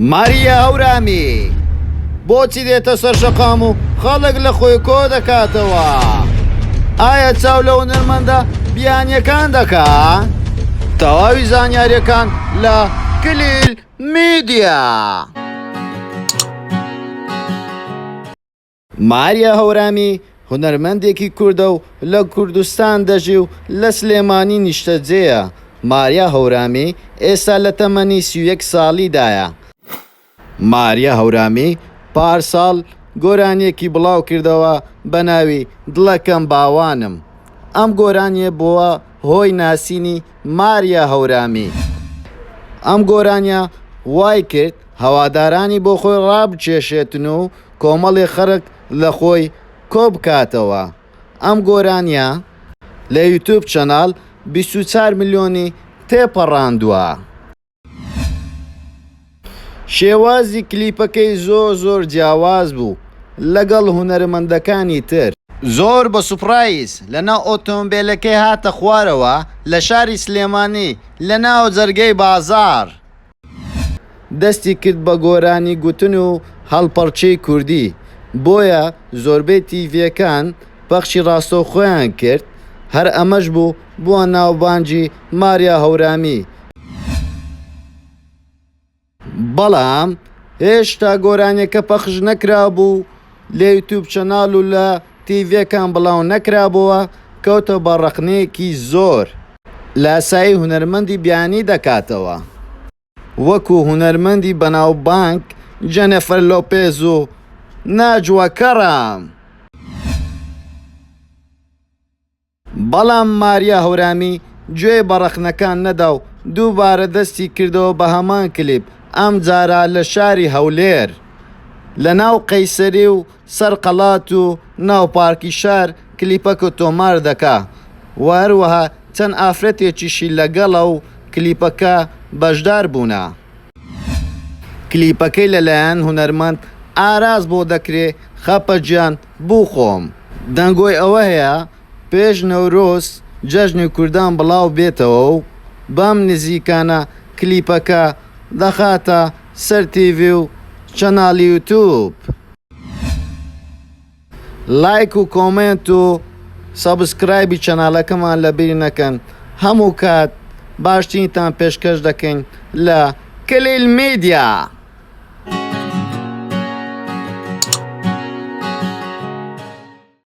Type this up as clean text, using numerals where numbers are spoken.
ماریە هەورامی بۆچی دێتە سەر شەقام و خەڵک لە خۆی کۆ دەکاتەوە؟ ئایا چاو لە هونەرمەندە بیانیەکان دەکا؟ تەواوی زانیاریەکان لە کلیل میدیا. ماریە هەورامی هونەرمەندێکی کوردە و لە کوردستان دەژی و لە سلێمانی نیشتەجێیە. ماریە هەورامی ئێستا لە تەمەنی 31 ساڵیدایە. ماریە هەورامی پارساڵ گۆرانیەکی بڵاو کردەوە بە ناوی دڵەکەم باوانم. ئەم گۆرانیە بووە هۆی ناسینی ماریە هەورامی. ئەم گۆرانیە وای کرد هەوادارانی بۆ خۆی ڕابچێشێتن و کۆمەڵی خەرک لە خۆی کۆ بکاتەوە. ئەم گۆرانیە لە یوتیوب چەناڵ 24 ملیۆنی تێپەڕاندووە. شێوازی کلیپەکەی زۆر جیاواز بوو لەگەڵ هونەرمەندەکانی تر. زۆر بە سوپرایز لەناو ئۆتۆمبیلەکەی هاتە خوارەوە لە شاری سلێمانی لە ناو جەرگەی بازار. دەستی کرد بە گۆرانی گوتن و هەڵپەڕچەی کوردی، بۆیە زۆربەی تیڤیەکان پەخشی ڕاستەوخۆیان کرد. هەر ئەمەش بوو بووە ناوبانجی ماریە هەورامی. بەڵام هێشتا گۆرانیەکە پەخش نەکرابوو لە یوتیوب چەناڵ و لە تیڤیەکان بڵاو نەکرابەوە، کەوتە بە ڕەخنەیەکی زۆر. لە ئاسایی هونەرمەندی بیانی دەکاتەوە، وەکو هونەرمەندی بەناوبانگ جەنەفەر لۆپێز و ناجوە کەڕام. بەڵام ماریە هەورامی گوێ بە ڕەخنەکان نەدا و دووبارە دەستی کردەوە بە هەمان کلیپ، ئەم جارە لە شاری هەولێر لە ناو قەیسەری و سەرقەڵات و ناو پارکی شار کلیپەکە تۆمار دەکا و هەروەها چەند ئافرەتێکیشی لەگەڵە و کلیپەکە بەشدار بوونە. کلیپەکەی لەلایەن هونەرمەند ئاراز بۆ دەکرێ خەپەجیان بوو خۆم. دەنگۆی ئەوە هەیە پێش نەورۆز جەژنی کوردان بڵاو بێتەوە و بەم نزیکانە کلیپەکە دەخاتە سەر تیڤی و چەناڵی یوتیوب. لایک و کۆمنت و سەبسکرایبی چەناڵەکەمان لەبیر نەکەن. هەموو کات باشترینتان پێشکەش دەکەین لە کلیل میدیا.